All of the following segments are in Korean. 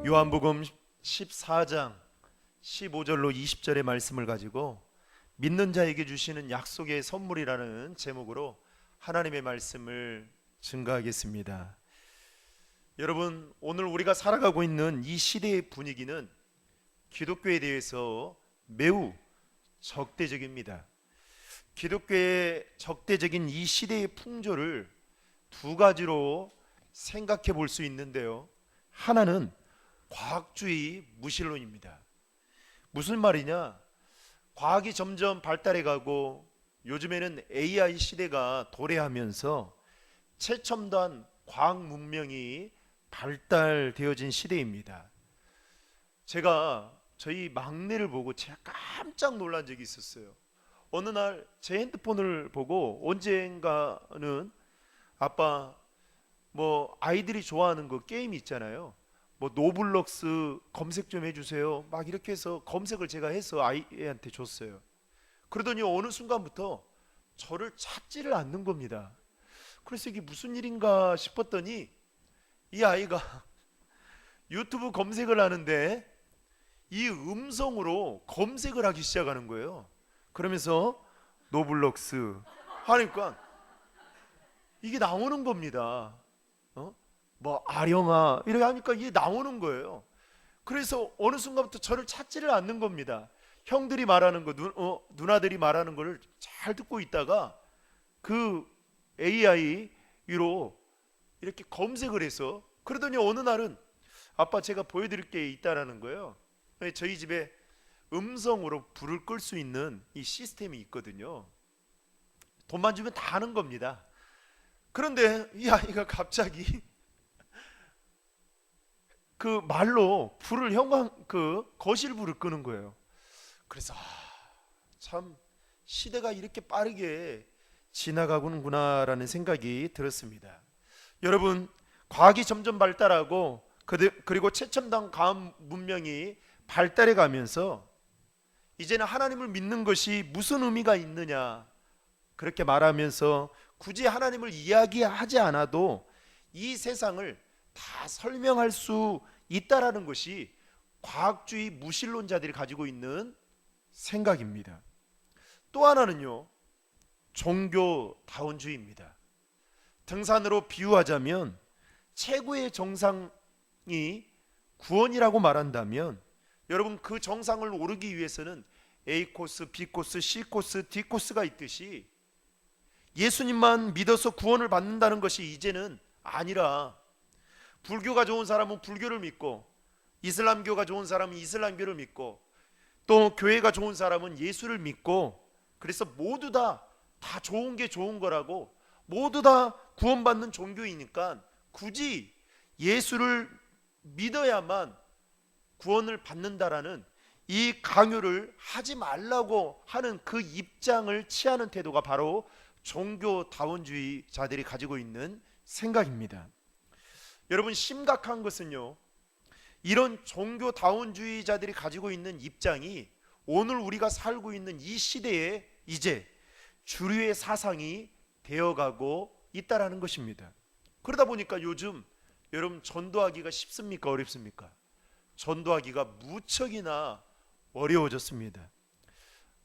요한복음 14장 15절로 20절의 말씀을 가지고 믿는 자에게 주시는 약속의 선물이라는 제목으로 하나님의 말씀을 증거하겠습니다. 여러분, 오늘 우리가 살아가고 있는 이 시대의 분위기는 기독교에 대해서 매우 적대적입니다. 기독교의 적대적인 이 시대의 풍조를 두 가지로 생각해 볼 수 있는데요. 하나는 과학주의 무신론입니다. 무슨 말이냐? 과학이 점점 발달해 가고 요즘에는 AI 시대가 도래하면서 최첨단 과학 문명이 발달되어진 시대입니다. 제가 저희 막내를 보고 제가 깜짝 놀란 적이 있었어요. 어느 날 제 핸드폰을 보고 언젠가는 아빠 아이들이 좋아하는 거 게임 있잖아요. 노블록스 검색 좀 해주세요. 막 이렇게 해서 검색을 제가 해서 아이한테 줬어요. 그러더니 어느 순간부터 저를 찾지를 않는 겁니다. 그래서 이게 무슨 일인가 싶었더니 이 아이가 유튜브 검색을 하는데 이 음성으로 검색을 하기 시작하는 거예요. 그러면서 노블록스 하니까 이게 나오는 겁니다. 아령아 이렇게 하니까 이게 나오는 거예요. 그래서 어느 순간부터 저를 찾지를 않는 겁니다. 형들이 말하는 거, 누나들이 말하는 거를 잘 듣고 있다가 그 AI로 이렇게 검색을 해서 그러더니 어느 날은 아빠 제가 보여드릴 게 있다라는 거예요. 저희 집에 음성으로 불을 끌 수 있는 이 시스템이 있거든요. 돈만 주면 다 하는 겁니다. 그런데 이 아이가 갑자기 그 말로 불을 거실 불을 끄는 거예요. 그래서 참 시대가 이렇게 빠르게 지나가는구나라는 생각이 들었습니다. 여러분, 과학이 점점 발달하고 그리고 최첨단 과학 문명이 발달해 가면서 이제는 하나님을 믿는 것이 무슨 의미가 있느냐 그렇게 말하면서 굳이 하나님을 이야기하지 않아도 이 세상을 다 설명할 수 있다라는 것이 과학주의 무신론자들이 가지고 있는 생각입니다. 또 하나는요, 종교다원주의입니다. 등산으로 비유하자면 최고의 정상이 구원이라고 말한다면 여러분, 그 정상을 오르기 위해서는 A 코스, B 코스, C 코스, D 코스가 있듯이 예수님만 믿어서 구원을 받는다는 것이 이제는 아니라 불교가 좋은 사람은 불교를 믿고 이슬람교가 좋은 사람은 이슬람교를 믿고 또 교회가 좋은 사람은 예수를 믿고 그래서 모두 다 좋은 게 좋은 거라고 모두 다 구원받는 종교이니까 굳이 예수를 믿어야만 구원을 받는다라는 이 강요를 하지 말라고 하는 그 입장을 취하는 태도가 바로 종교다원주의자들이 가지고 있는 생각입니다. 여러분, 심각한 것은요, 이런 종교다원주의자들이 가지고 있는 입장이 오늘 우리가 살고 있는 이 시대에 이제 주류의 사상이 되어가고 있다라는 것입니다. 그러다 보니까 요즘 여러분, 전도하기가 쉽습니까? 어렵습니까? 전도하기가 무척이나 어려워졌습니다.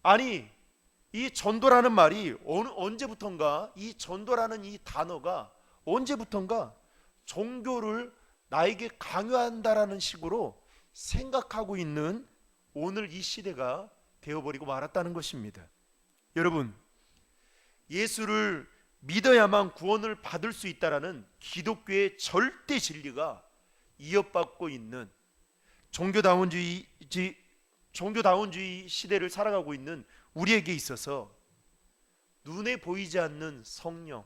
아니, 이 전도라는 말이 언제부턴가 이 전도라는 이 단어가 언제부턴가 종교를 나에게 강요한다라는 식으로 생각하고 있는 오늘 이 시대가 되어버리고 말았다는 것입니다. 여러분, 예수를 믿어야만 구원을 받을 수 있다라는 기독교의 절대 진리가 이어받고 있는 종교다원주의 시대를 살아가고 있는 우리에게 있어서 눈에 보이지 않는 성령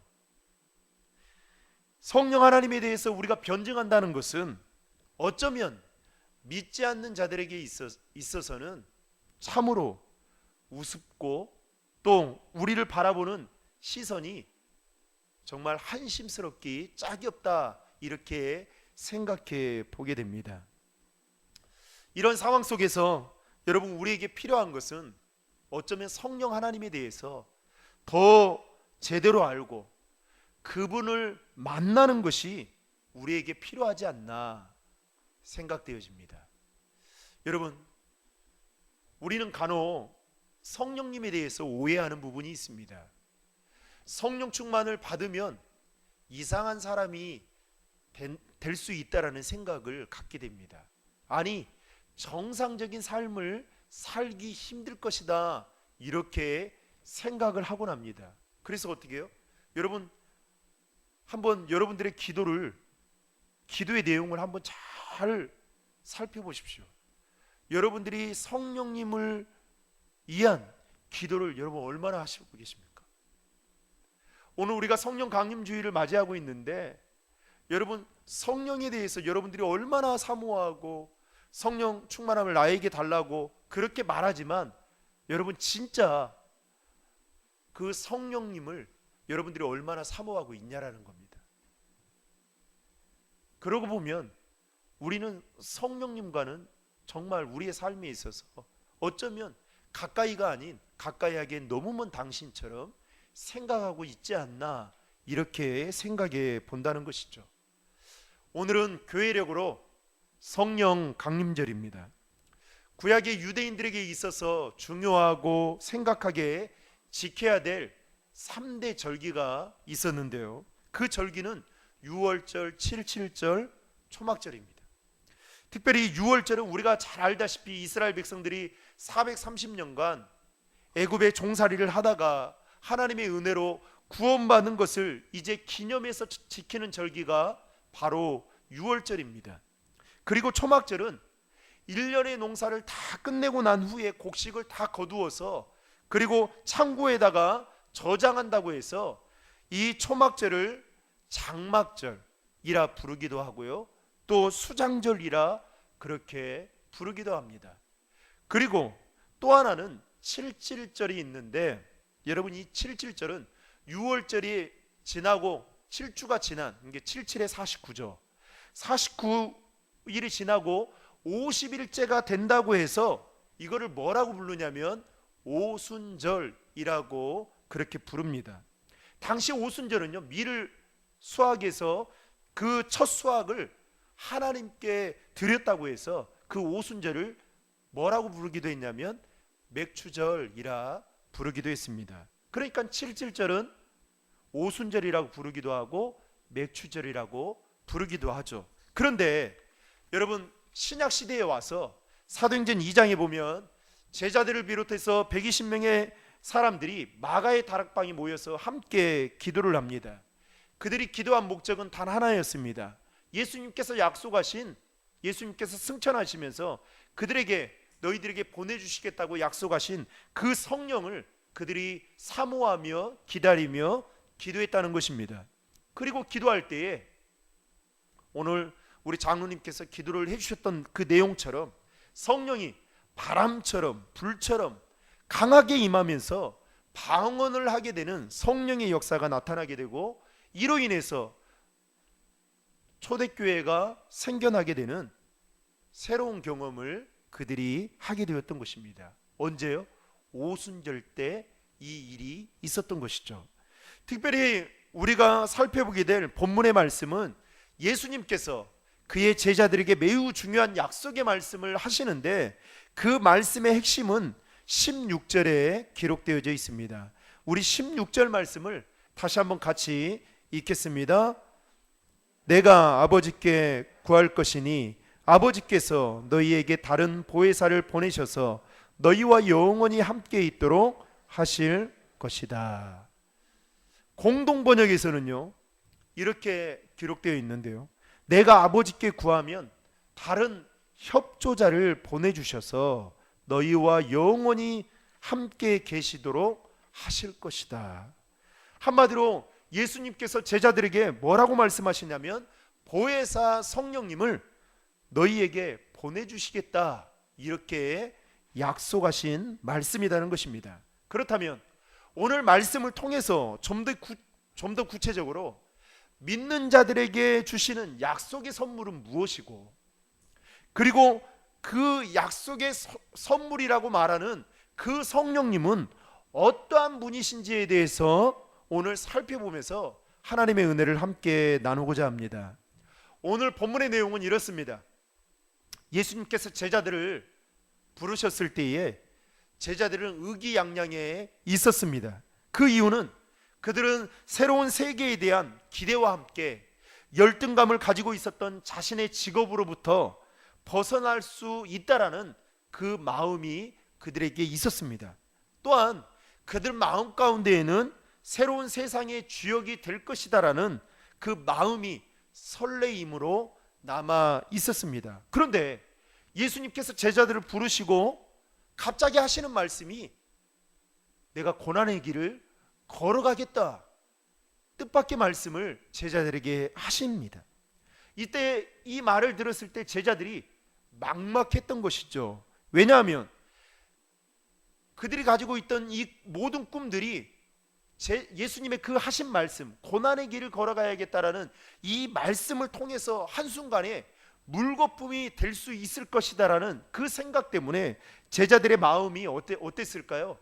하나님에 대해서 우리가 변증한다는 것은 어쩌면 믿지 않는 자들에게 있어서는 참으로 우습고 또 우리를 바라보는 시선이 정말 한심스럽기 짝이 없다 이렇게 생각해 보게 됩니다. 이런 상황 속에서 여러분, 우리에게 필요한 것은 어쩌면 성령 하나님에 대해서 더 제대로 알고 그분을 만나는 것이 우리에게 필요하지 않나 생각되어집니다. 여러분, 우리는 간혹 성령님에 대해서 오해하는 부분이 있습니다. 성령 충만을 받으면 이상한 사람이 될 수 있다라는 생각을 갖게 됩니다. 아니, 정상적인 삶을 살기 힘들 것이다, 이렇게 생각을 하곤 합니다. 그래서 어떻게 해요? 여러분, 한번 여러분들의 기도의 내용을 한번 잘 살펴보십시오. 여러분들이 성령님을 위한 기도를 여러분 얼마나 하시고 계십니까? 오늘 우리가 성령 강림주의를 맞이하고 있는데, 여러분 성령에 대해서 여러분들이 얼마나 사모하고 성령 충만함을 나에게 달라고 그렇게 말하지만, 여러분 진짜 그 성령님을 여러분들이 얼마나 사모하고 있냐라는 겁니다. 그러고 보면 우리는 성령님과는 정말 우리의 삶에 있어서 어쩌면 가까이가 아닌 가까이 하기엔 너무 먼 당신처럼 생각하고 있지 않나, 이렇게 생각해 본다는 것이죠. 오늘은 교회력으로 성령 강림절입니다. 구약의 유대인들에게 있어서 중요하고 생각하게 지켜야 될 3대 절기가 있었는데요, 그 절기는 6월절, 7.7절, 초막절입니다. 특별히 6월절은 우리가 잘 알다시피 이스라엘 백성들이 430년간 애굽의 종살이를 하다가 하나님의 은혜로 구원받은 것을 이제 기념해서 지키는 절기가 바로 6월절입니다. 그리고 초막절은 1년의 농사를 다 끝내고 난 후에 곡식을 다 거두어서 그리고 창고에다가 저장한다고 해서 이 초막절을 장막절이라 부르기도 하고요, 또 수장절이라 그렇게 부르기도 합니다. 그리고 또 하나는 7.7절이 있는데, 여러분 이 7.7절은 6월절이 지나고 7주가 지난, 이게 77에 49죠. 49일이 지나고 50일째가 된다고 해서 이거를 뭐라고 부르냐면 오순절이라고 그렇게 부릅니다. 당시 오순절은요, 밀을 수확해서 그 첫 수확을 하나님께 드렸다고 해서 그 오순절을 뭐라고 부르기도 했냐면 맥추절이라 부르기도 했습니다. 그러니까 7.7절은 오순절이라고 부르기도 하고 맥추절이라고 부르기도 하죠. 그런데 여러분, 신약 시대에 와서 사도행전 2장에 보면 제자들을 비롯해서 120명의 사람들이 마가의 다락방에 모여서 함께 기도를 합니다. 그들이 기도한 목적은 단 하나였습니다. 예수님께서 승천하시면서 그들에게, 너희들에게 보내주시겠다고 약속하신 그 성령을 그들이 사모하며 기다리며 기도했다는 것입니다. 그리고 기도할 때에 오늘 우리 장로님께서 기도를 해주셨던 그 내용처럼 성령이 바람처럼 불처럼 강하게 임하면서 방언을 하게 되는 성령의 역사가 나타나게 되고, 이로 인해서 초대교회가 생겨나게 되는 새로운 경험을 그들이 하게 되었던 것입니다. 언제요? 오순절 때 이 일이 있었던 것이죠. 특별히 우리가 살펴보게 될 본문의 말씀은 예수님께서 그의 제자들에게 매우 중요한 약속의 말씀을 하시는데, 그 말씀의 핵심은 16절에 기록되어져 있습니다. 우리 16절 말씀을 다시 한번 같이 읽겠습니다. 내가 아버지께 구할 것이니 아버지께서 너희에게 다른 보혜사를 보내셔서 너희와 영원히 함께 있도록 하실 것이다. 공동 번역에서는요, 이렇게 기록되어 있는데요, 내가 아버지께 구하면 다른 협조자를 보내주셔서 너희와 영원히 함께 계시도록 하실 것이다. 한마디로 예수님께서 제자들에게 뭐라고 말씀하시냐면 보혜사 성령님을 너희에게 보내주시겠다, 이렇게 약속하신 말씀이라는 것입니다. 그렇다면 오늘 말씀을 통해서 좀 더 구체적으로 믿는 자들에게 주시는 약속의 선물은 무엇이고, 그리고 그 약속의 선물이라고 말하는 그 성령님은 어떠한 분이신지에 대해서 오늘 살펴보면서 하나님의 은혜를 함께 나누고자 합니다. 오늘 본문의 내용은 이렇습니다. 예수님께서 제자들을 부르셨을 때에 제자들은 의기양양해 있었습니다. 그 이유는 그들은 새로운 세계에 대한 기대와 함께 열등감을 가지고 있었던 자신의 직업으로부터 벗어날 수 있다라는 그 마음이 그들에게 있었습니다. 또한 그들 마음 가운데에는 새로운 세상의 주역이 될 것이다라는 그 마음이 설레임으로 남아 있었습니다. 그런데 예수님께서 제자들을 부르시고 갑자기 하시는 말씀이 내가 고난의 길을 걸어가겠다, 뜻밖의 말씀을 제자들에게 하십니다. 이때 이 말을 들었을 때 제자들이 막막했던 것이죠. 왜냐하면 그들이 가지고 있던 이 모든 꿈들이 예수님의 그 하신 말씀, 고난의 길을 걸어가야겠다라는 이 말씀을 통해서 한순간에 물거품이 될 수 있을 것이다라는 그 생각 때문에 제자들의 마음이 어땠을까요?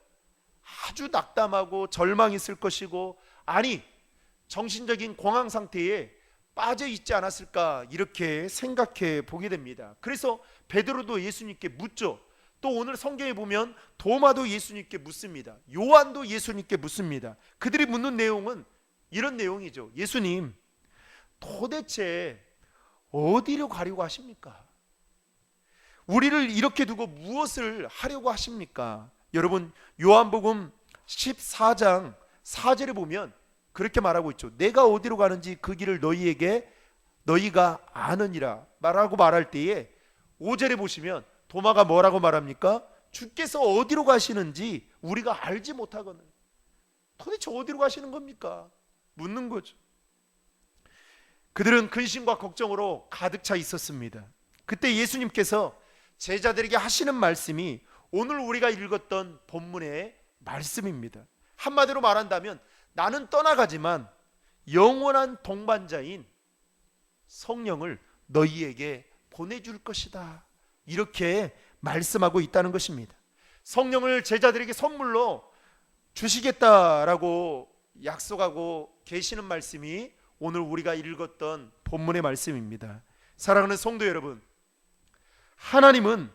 아주 낙담하고 절망했을 것이고, 아니 정신적인 공황 상태에 빠져 있지 않았을까, 이렇게 생각해 보게 됩니다. 그래서 베드로도 예수님께 묻죠. 또 오늘 성경에 보면 도마도 예수님께 묻습니다. 요한도 예수님께 묻습니다. 그들이 묻는 내용은 이런 내용이죠. 예수님, 도대체 어디로 가려고 하십니까? 우리를 이렇게 두고 무엇을 하려고 하십니까? 여러분, 요한복음 14장 4절에 보면 그렇게 말하고 있죠. 내가 어디로 가는지 그 길을 너희가 아느니라 말하고 말할 때에 5절에 보시면 도마가 뭐라고 말합니까? 주께서 어디로 가시는지 우리가 알지 못하거든. 도대체 어디로 가시는 겁니까? 묻는 거죠. 그들은 근심과 걱정으로 가득 차 있었습니다. 그때 예수님께서 제자들에게 하시는 말씀이 오늘 우리가 읽었던 본문의 말씀입니다. 한마디로 말한다면 나는 떠나가지만 영원한 동반자인 성령을 너희에게 보내줄 것이다, 이렇게 말씀하고 있다는 것입니다. 성령을 제자들에게 선물로 주시겠다라고 약속하고 계시는 말씀이 오늘 우리가 읽었던 본문의 말씀입니다. 사랑하는 성도 여러분, 하나님은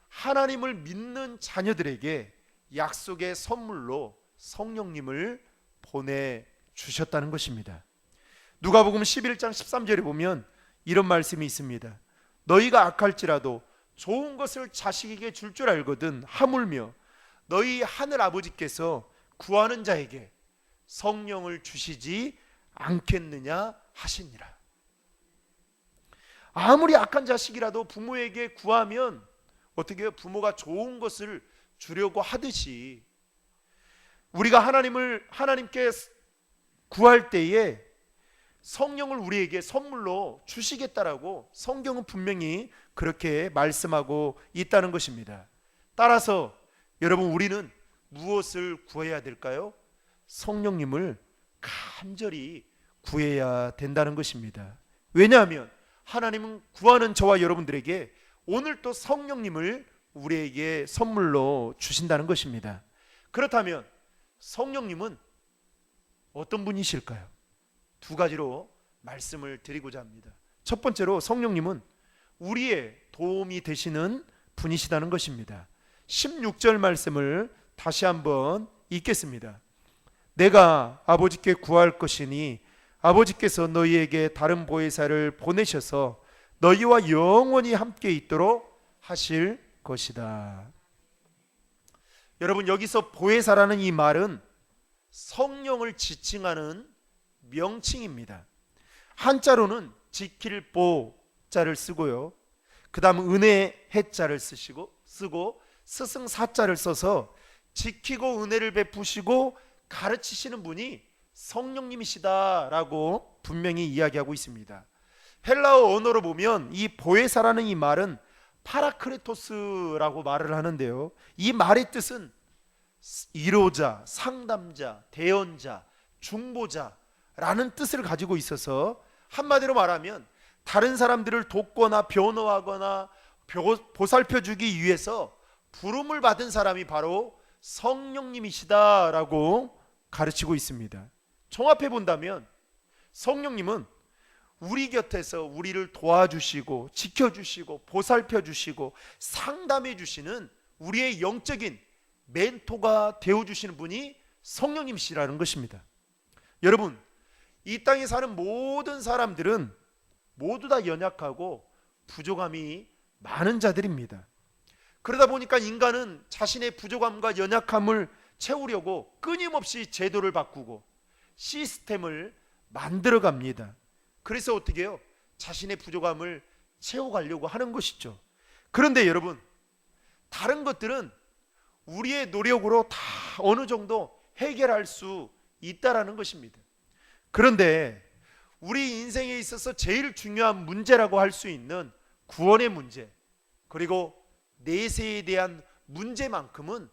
하나님을 믿는 자녀들에게 약속의 선물로 성령님을 보내주셨다는 것입니다. 누가복음 11장 13절에 보면 이런 말씀이 있습니다. 너희가 악할지라도 좋은 것을 자식에게 줄 줄 알거든 하물며 너희 하늘 아버지께서 구하는 자에게 성령을 주시지 않겠느냐 하시니라. 아무리 악한 자식이라도 부모에게 구하면 어떻게 해요? 부모가 좋은 것을 주려고 하듯이 우리가 하나님께 구할 때에 성령을 우리에게 선물로 주시겠다라고 성경은 분명히 그렇게 말씀하고 있다는 것입니다. 따라서 여러분, 우리는 무엇을 구해야 될까요? 성령님을 간절히 구해야 된다는 것입니다. 왜냐하면 하나님은 구하는 저와 여러분들에게 오늘 또 성령님을 우리에게 선물로 주신다는 것입니다. 그렇다면 성령님은 어떤 분이실까요? 두 가지로 말씀을 드리고자 합니다. 첫 번째로 성령님은 우리의 도움이 되시는 분이시다는 것입니다. 16절 말씀을 다시 한번 읽겠습니다. 내가 아버지께 구할 것이니 아버지께서 너희에게 다른 보혜사를 보내셔서 너희와 영원히 함께 있도록 하실 것이다. 여러분, 여기서 보혜사라는 이 말은 성령을 지칭하는 명칭입니다. 한자로는 지킬 보자를 쓰고요, 그 다음 은혜 해자를 쓰고 스승 사자를 써서 지키고 은혜를 베푸시고 가르치시는 분이 성령님이시다라고 분명히 이야기하고 있습니다. 헬라어 언어로 보면 이 보혜사라는 이 말은 파라크레토스라고 말을 하는데요, 이 말의 뜻은 위로자, 상담자, 대언자, 중보자라는 뜻을 가지고 있어서 한마디로 말하면 다른 사람들을 돕거나 변호하거나 보살펴주기 위해서 부름을 받은 사람이 바로 성령님이시다라고 가르치고 있습니다. 종합해 본다면 성령님은 우리 곁에서 우리를 도와주시고 지켜주시고 보살펴주시고 상담해주시는 우리의 영적인 멘토가 되어주시는 분이 성령님이시라는 것입니다. 여러분, 이 땅에 사는 모든 사람들은 모두 다 연약하고 부족함이 많은 자들입니다. 그러다 보니까 인간은 자신의 부족함과 연약함을 채우려고 끊임없이 제도를 바꾸고 시스템을 만들어 갑니다. 그래서 어떻게 해요? 자신의 부족함을 채워가려고 하는 것이죠. 그런데 여러분, 다른 것들은 우리의 노력으로 다 어느 정도 해결할 수 있다라는 것입니다. 그런데 우리 인생에 있어서 제일 중요한 문제라고 할 수 있는 구원의 문제, 그리고 내세에 대한 문제만큼은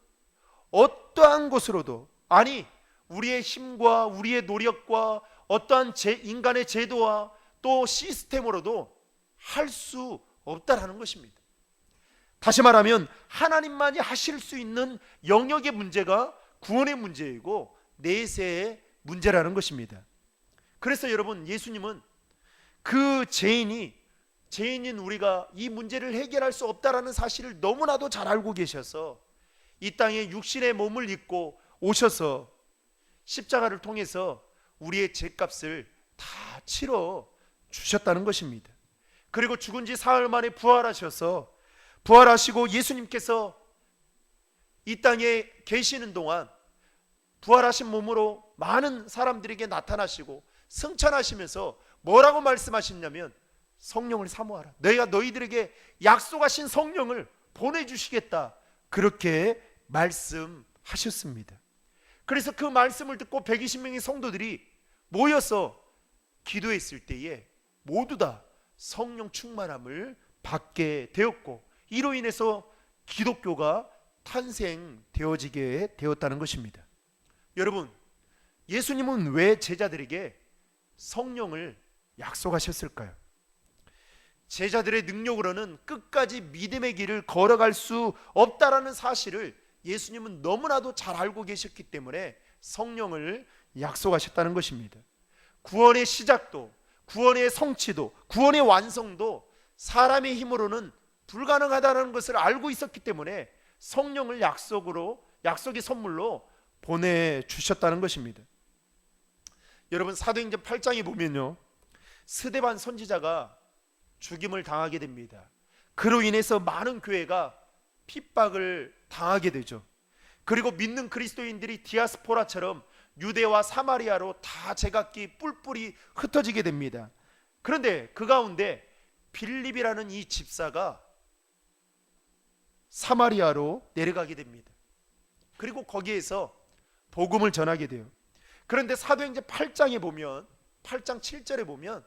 어떠한 것으로도, 아니 우리의 힘과 우리의 노력과 어떠한 인간의 제도와 또 시스템으로도 할 수 없다라는 것입니다. 다시 말하면 하나님만이 하실 수 있는 영역의 문제가 구원의 문제이고 내세의 문제라는 것입니다. 그래서 여러분, 예수님은 그 죄인인 우리가 이 문제를 해결할 수 없다라는 사실을 너무나도 잘 알고 계셔서 이 땅에 육신의 몸을 입고 오셔서 십자가를 통해서 우리의 죄값을 다 치러 주셨다는 것입니다. 그리고 죽은 지 사흘 만에 부활하시고 예수님께서 이 땅에 계시는 동안 부활하신 몸으로 많은 사람들에게 나타나시고 승천하시면서 뭐라고 말씀하셨냐면, 성령을 사모하라, 내가 너희들에게 약속하신 성령을 보내주시겠다, 그렇게 말씀하셨습니다. 그래서 그 말씀을 듣고 120명의 성도들이 모여서 기도했을 때에 모두 다 성령 충만함을 받게 되었고, 이로 인해서 기독교가 탄생되어지게 되었다는 것입니다. 여러분, 예수님은 왜 제자들에게 성령을 약속하셨을까요? 제자들의 능력으로는 끝까지 믿음의 길을 걸어갈 수 없다라는 사실을 예수님은 너무나도 잘 알고 계셨기 때문에 성령을 약속하셨다는 것입니다. 구원의 시작도, 구원의 성취도, 구원의 완성도 사람의 힘으로는 불가능하다는 것을 알고 있었기 때문에 성령을 약속의 선물로 보내주셨다는 것입니다. 여러분, 사도행전 8장에 보면요, 스데반 선지자가 죽임을 당하게 됩니다. 그로 인해서 많은 교회가 핍박을 당하게 되죠. 그리고 믿는 그리스도인들이 디아스포라처럼 유대와 사마리아로 다 제각기 뿔뿔이 흩어지게 됩니다. 그런데 그 가운데 빌립이라는 이 집사가 사마리아로 내려가게 됩니다. 그리고 거기에서 복음을 전하게 돼요. 그런데 사도행전 8장에 보면, 8장 7절에 보면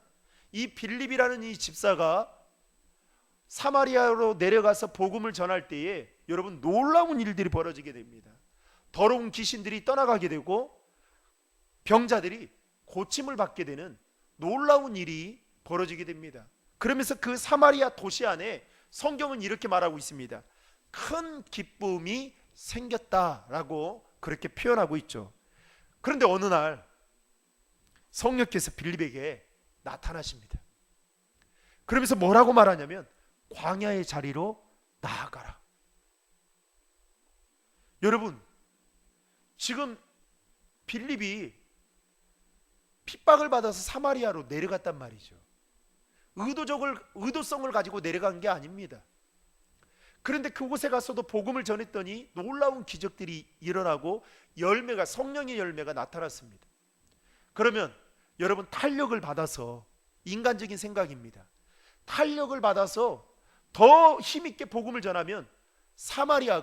이 빌립이라는 이 집사가 사마리아로 내려가서 복음을 전할 때에 여러분, 놀라운 일들이 벌어지게 됩니다. 더러운 귀신들이 떠나가게 되고 병자들이 고침을 받게 되는 놀라운 일이 벌어지게 됩니다. 그러면서 그 사마리아 도시 안에 성경은 이렇게 말하고 있습니다. 큰 기쁨이 생겼다라고 그렇게 표현하고 있죠. 그런데 어느 날 성령께서 빌립에게 나타나십니다. 그러면서 뭐라고 말하냐면, 광야의 자리로 나아가라. 여러분, 지금 빌립이 핍박을 받아서 사마리아로 내려갔단 말이죠. 의도성을 가지고 내려간 게 아닙니다. 그런데 그곳에 가서도 복음을 전했더니 놀라운 기적들이 일어나고 성령의 열매가 나타났습니다. 그러면 여러분, 탄력을 받아서, 인간적인 생각입니다, 탄력을 받아서 더 힘있게 복음을 전하면 사마리아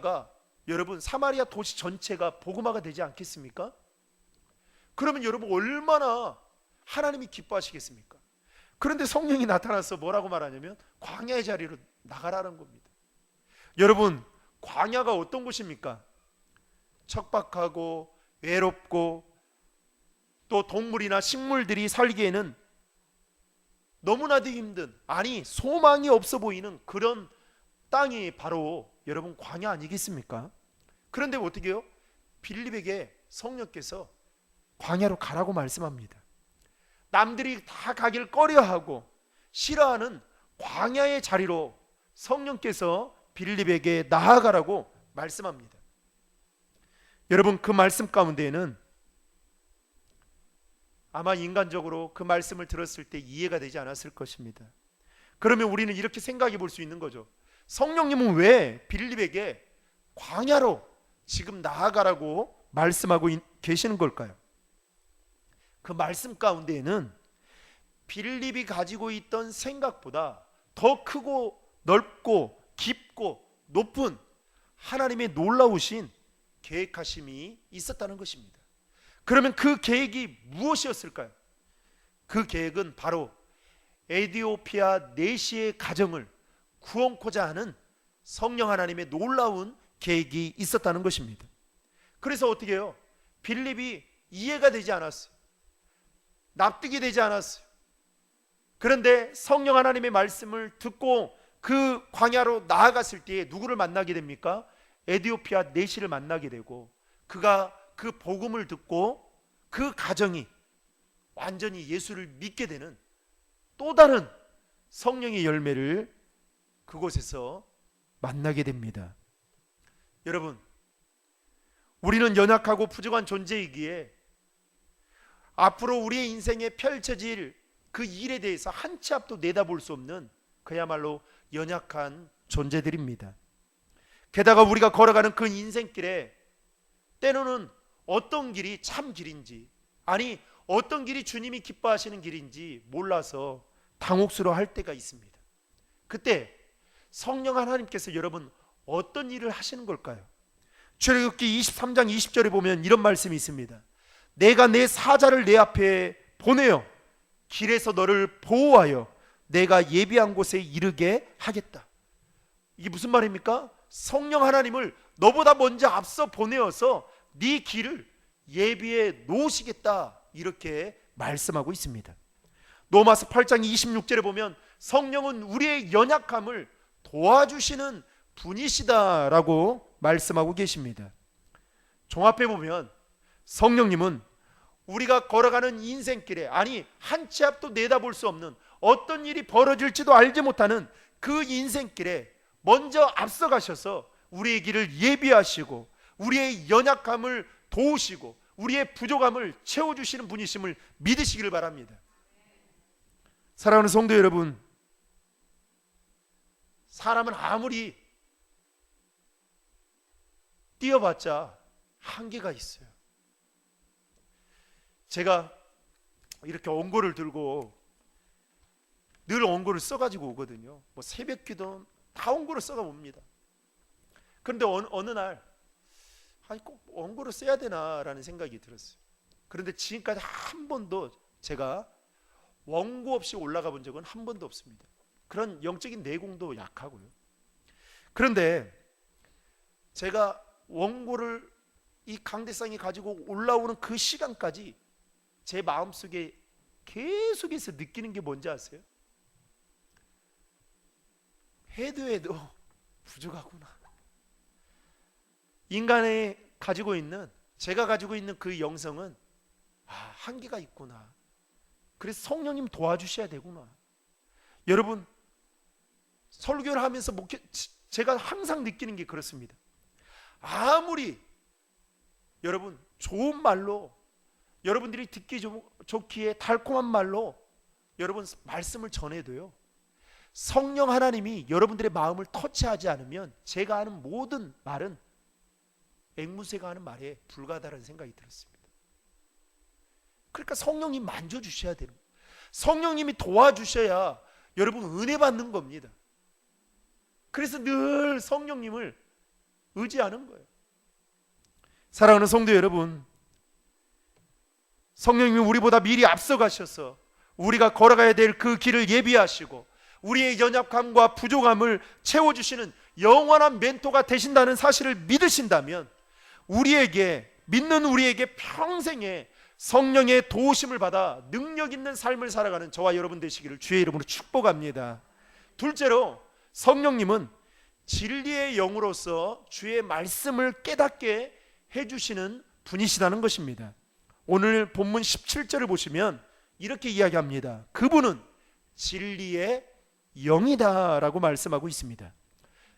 도시 전체가 복음화가 되지 않겠습니까? 그러면 여러분, 얼마나 하나님이 기뻐하시겠습니까? 그런데 성령이 나타나서 뭐라고 말하냐면, 광야의 자리로 나가라는 겁니다. 여러분, 광야가 어떤 곳입니까? 척박하고 외롭고 또 동물이나 식물들이 살기에는 너무나도 힘든, 아니 소망이 없어 보이는 그런 땅이 바로 여러분 광야 아니겠습니까? 그런데 어떻게 해요? 빌립에게 성령께서 광야로 가라고 말씀합니다. 남들이 다 가길 꺼려하고 싫어하는 광야의 자리로 성령께서 빌립에게 나아가라고 말씀합니다. 여러분, 그 말씀 가운데에는 아마 인간적으로 그 말씀을 들었을 때 이해가 되지 않았을 것입니다. 그러면 우리는 이렇게 생각해 볼 수 있는 거죠. 성령님은 왜 빌립에게 광야로 지금 나아가라고 말씀하고 계시는 걸까요? 그 말씀 가운데에는 빌립이 가지고 있던 생각보다 더 크고 넓고 깊고 높은 하나님의 놀라우신 계획하심이 있었다는 것입니다. 그러면 그 계획이 무엇이었을까요? 그 계획은 바로 에디오피아 내시의 가정을 구원코자 하는 성령 하나님의 놀라운 계획이 있었다는 것입니다. 그래서 어떻게 해요? 빌립이 이해가 되지 않았어요. 납득이 되지 않았어요. 그런데 성령 하나님의 말씀을 듣고 그 광야로 나아갔을 때에 누구를 만나게 됩니까? 에디오피아 내시를 만나게 되고, 그가 그 복음을 듣고 그 가정이 완전히 예수를 믿게 되는 또 다른 성령의 열매를 그곳에서 만나게 됩니다. 여러분, 우리는 연약하고 부족한 존재이기에 앞으로 우리의 인생에 펼쳐질 그 일에 대해서 한 치 앞도 내다볼 수 없는 그야말로 연약한 존재들입니다. 게다가 우리가 걸어가는 그 인생길에 때로는 어떤 길이 참 길인지, 아니 어떤 길이 주님이 기뻐하시는 길인지 몰라서 당혹스러워할 때가 있습니다. 그때 성령 하나님께서 여러분 어떤 일을 하시는 걸까요? 출애굽기 23장 20절에 보면 이런 말씀이 있습니다. 내가 내 사자를 내 앞에 보내어 길에서 너를 보호하여 내가 예비한 곳에 이르게 하겠다. 이게 무슨 말입니까? 성령 하나님을 너보다 먼저 앞서 보내어서 네 길을 예비해 놓으시겠다, 이렇게 말씀하고 있습니다. 로마서 8장 26절에 보면 성령은 우리의 연약함을 도와주시는 분이시다라고 말씀하고 계십니다. 종합해 보면 성령님은 우리가 걸어가는 인생길에, 아니 한 치 앞도 내다볼 수 없는 어떤 일이 벌어질지도 알지 못하는 그 인생길에 먼저 앞서가셔서 우리의 길을 예비하시고 우리의 연약함을 도우시고 우리의 부족함을 채워주시는 분이심을 믿으시기를 바랍니다. 사랑하는 성도 여러분, 사람은 아무리 뛰어봤자 한계가 있어요. 제가 이렇게 원고를 들고 늘 원고를 써가지고 오거든요. 뭐 새벽 기도 다 원고를 써가 옵니다. 그런데 어느 날 아니 꼭 원고를 써야 되나라는 생각이 들었어요. 그런데 지금까지 한 번도 제가 원고 없이 올라가 본 적은 한 번도 없습니다. 그런 영적인 내공도 약하고요. 그런데 제가 원고를 이 강대상이 가지고 올라오는 그 시간까지 제 마음속에 계속해서 느끼는 게 뭔지 아세요? 해도 부족하구나. 인간이 가지고 있는, 제가 가지고 있는 그 영성은 한계가 있구나. 그래서 성령님 도와주셔야 되구나. 여러분, 설교를 하면서 제가 항상 느끼는 게 그렇습니다. 아무리 여러분 좋은 말로, 여러분들이 듣기 좋기에 달콤한 말로 여러분 말씀을 전해도요, 성령 하나님이 여러분들의 마음을 터치하지 않으면 제가 하는 모든 말은 앵무새가 하는 말에 불과하다는 생각이 들었습니다. 그러니까 성령님 만져주셔야 되는, 성령님이 도와주셔야 여러분 은혜 받는 겁니다. 그래서 늘 성령님을 의지하는 거예요. 사랑하는 성도 여러분, 성령님이 우리보다 미리 앞서 가셔서 우리가 걸어가야 될 그 길을 예비하시고 우리의 연약함과 부족함을 채워주시는 영원한 멘토가 되신다는 사실을 믿으신다면 믿는 우리에게 평생에 성령의 도우심을 받아 능력 있는 삶을 살아가는 저와 여러분 되시기를 주의 이름으로 축복합니다. 둘째로, 성령님은 진리의 영으로서 주의 말씀을 깨닫게 해주시는 분이시다는 것입니다. 오늘 본문 17절을 보시면 이렇게 이야기합니다. 그분은 진리의 영이다 라고 말씀하고 있습니다.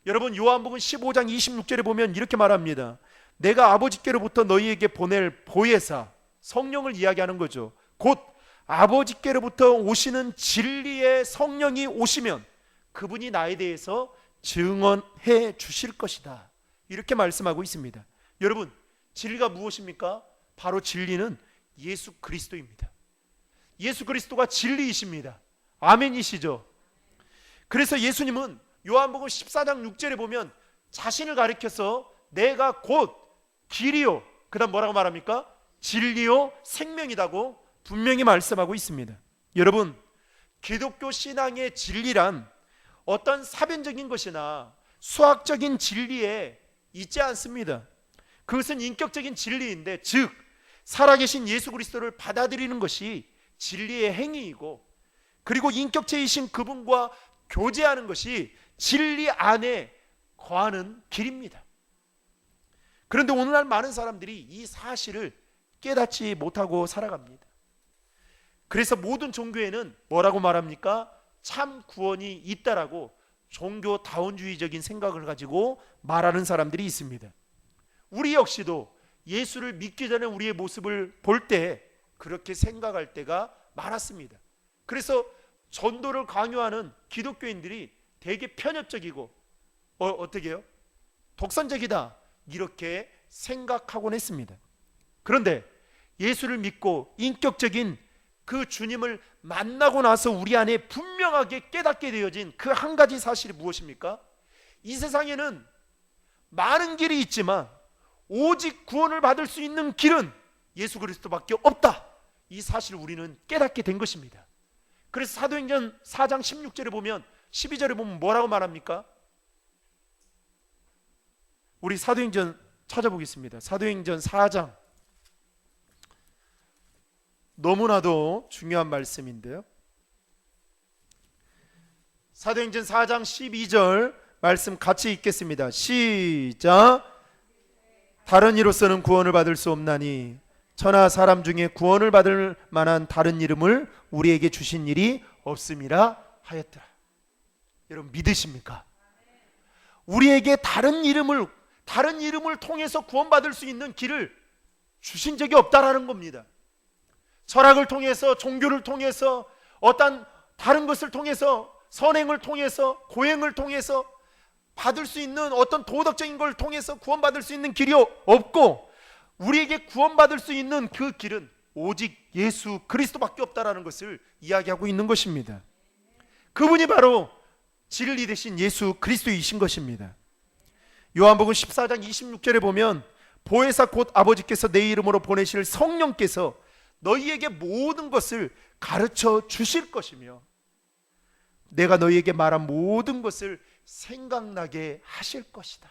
여러분, 요한복음 15장 26절에 보면 이렇게 말합니다. 내가 아버지께로부터 너희에게 보낼 보혜사, 성령을 이야기하는 거죠. 곧 아버지께로부터 오시는 진리의 성령이 오시면 그분이 나에 대해서 증언해 주실 것이다, 이렇게 말씀하고 있습니다. 여러분, 진리가 무엇입니까? 바로 진리는 예수 그리스도입니다. 예수 그리스도가 진리이십니다. 아멘이시죠? 그래서 예수님은 요한복음 14장 6절에 보면 자신을 가리켜서 내가 곧 길이요, 그 다음 뭐라고 말합니까? 진리요 생명이라고 분명히 말씀하고 있습니다. 여러분, 기독교 신앙의 진리란 어떤 사변적인 것이나 수학적인 진리에 있지 않습니다. 그것은 인격적인 진리인데, 즉 살아계신 예수 그리스도를 받아들이는 것이 진리의 행위이고, 그리고 인격체이신 그분과 교제하는 것이 진리 안에 거하는 길입니다. 그런데 오늘날 많은 사람들이 이 사실을 깨닫지 못하고 살아갑니다. 그래서 모든 종교에는 뭐라고 말합니까? 참 구원이 있다라고 종교다원주의적인 생각을 가지고 말하는 사람들이 있습니다. 우리 역시도 예수를 믿기 전에 우리의 모습을 볼 때 그렇게 생각할 때가 많았습니다. 그래서 전도를 강요하는 기독교인들이 되게 편협적이고 어떻게 해요? 독선적이다, 이렇게 생각하곤 했습니다. 그런데 예수를 믿고 인격적인 그 주님을 만나고 나서 우리 안에 분명하게 깨닫게 되어진 그 한 가지 사실이 무엇입니까? 이 세상에는 많은 길이 있지만 오직 구원을 받을 수 있는 길은 예수 그리스도밖에 없다, 이 사실을 우리는 깨닫게 된 것입니다. 그래서 사도행전 4장 16절에 보면, 12절에 보면 뭐라고 말합니까? 우리 사도행전 찾아보겠습니다. 사도행전 4장, 너무나도 중요한 말씀인데요. 사도행전 4장 12절 말씀 같이 읽겠습니다. 시작. 다른 이로서는 구원을 받을 수 없나니 천하 사람 중에 구원을 받을 만한 다른 이름을 우리에게 주신 일이 없음이라 하였더라. 여러분, 믿으십니까? 우리에게 다른 이름을 통해서 구원받을 수 있는 길을 주신 적이 없다라는 겁니다. 철학을 통해서, 종교를 통해서, 어떤 다른 것을 통해서, 선행을 통해서, 고행을 통해서 받을 수 있는 어떤 도덕적인 걸 통해서 구원받을 수 있는 길이 없고, 우리에게 구원받을 수 있는 그 길은 오직 예수 그리스도밖에 없다라는 것을 이야기하고 있는 것입니다. 그분이 바로 진리 되신 예수 그리스도이신 것입니다. 요한복음 14장 26절에 보면 보혜사 곧 아버지께서 내 이름으로 보내실 성령께서 너희에게 모든 것을 가르쳐 주실 것이며 내가 너희에게 말한 모든 것을 생각나게 하실 것이다.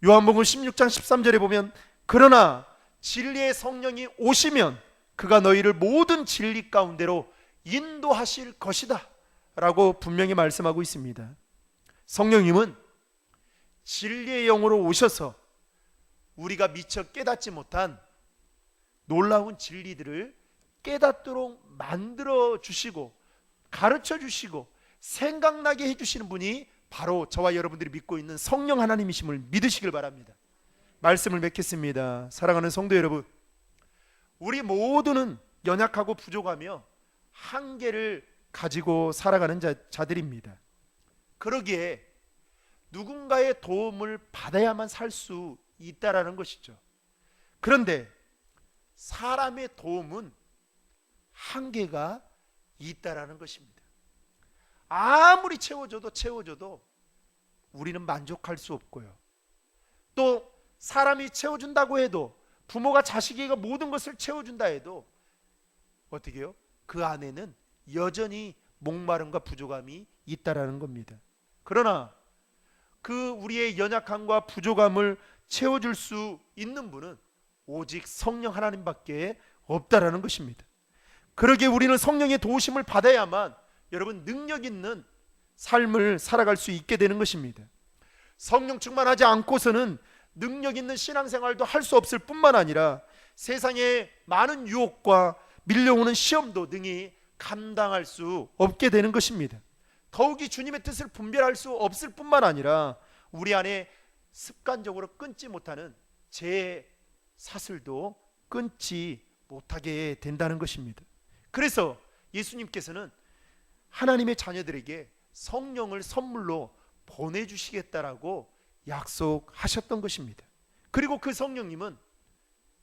요한복음 16장 13절에 보면 그러나 진리의 성령이 오시면 그가 너희를 모든 진리 가운데로 인도하실 것이다 라고 분명히 말씀하고 있습니다. 성령님은 진리의 영으로 오셔서 우리가 미처 깨닫지 못한 놀라운 진리들을 깨닫도록 만들어 주시고 가르쳐 주시고 생각나게 해주시는 분이 바로 저와 여러분들이 믿고 있는 성령 하나님이심을 믿으시길 바랍니다. 말씀을 맺겠습니다. 사랑하는 성도 여러분, 우리 모두는 연약하고 부족하며 한계를 가지고 살아가는 자들입니다. 그러기에 누군가의 도움을 받아야만 살 수 있다라는 것이죠. 그런데 사람의 도움은 한계가 있다라는 것입니다. 아무리 채워줘도 우리는 만족할 수 없고요. 또 사람이 채워준다고 해도, 부모가 자식에게 모든 것을 채워준다 해도 어떻게 해요? 그 안에는 여전히 목마름과 부족함이 있다라는 겁니다. 그러나 그 우리의 연약함과 부족함을 채워줄 수 있는 분은 오직 성령 하나님밖에 없다라는 것입니다. 그러기에 우리는 성령의 도우심을 받아야만 여러분 능력 있는 삶을 살아갈 수 있게 되는 것입니다. 성령 충만하지 않고서는 능력 있는 신앙생활도 할 수 없을 뿐만 아니라 세상의 많은 유혹과 밀려오는 시험도 능히 감당할 수 없게 되는 것입니다. 더욱이 주님의 뜻을 분별할 수 없을 뿐만 아니라 우리 안에 습관적으로 끊지 못하는 죄의 사슬도 끊지 못하게 된다는 것입니다. 그래서 예수님께서는 하나님의 자녀들에게 성령을 선물로 보내주시겠다라고 약속하셨던 것입니다. 그리고 그 성령님은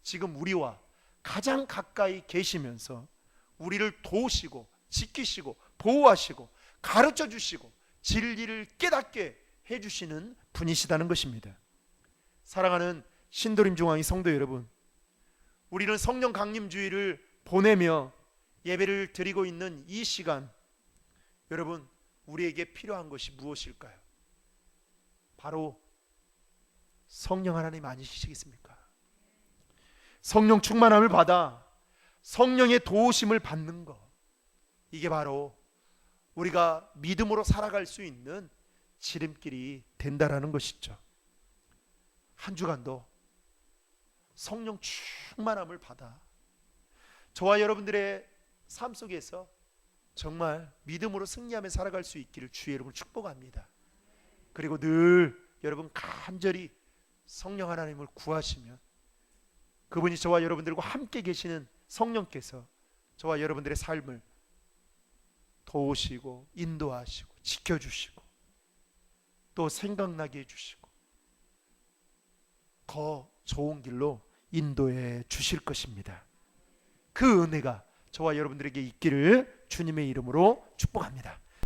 지금 우리와 가장 가까이 계시면서 우리를 도우시고 지키시고 보호하시고 가르쳐 주시고 진리를 깨닫게 해주시는 분이시다는 것입니다. 사랑하는 신도림 중앙이 성도 여러분, 우리는 성령 강림주의를 보내며 예배를 드리고 있는 이 시간, 여러분 우리에게 필요한 것이 무엇일까요? 바로 성령 하나님 아니시겠습니까? 성령 충만함을 받아 성령의 도우심을 받는 것, 이게 바로 우리가 믿음으로 살아갈 수 있는 지름길이 된다라는 것이죠. 한 주간도 성령 충만함을 받아 저와 여러분들의 삶 속에서 정말 믿음으로 승리하며 살아갈 수 있기를 주의 이름으로 축복합니다. 그리고 늘 여러분 간절히 성령 하나님을 구하시면 그분이 저와 여러분들과 함께 계시는 성령께서 저와 여러분들의 삶을 도우시고 인도하시고 지켜주시고 또 생각나게 해주시고 더 좋은 길로 인도해 주실 것입니다. 그 은혜가 저와 여러분들에게 있기를 주님의 이름으로 축복합니다.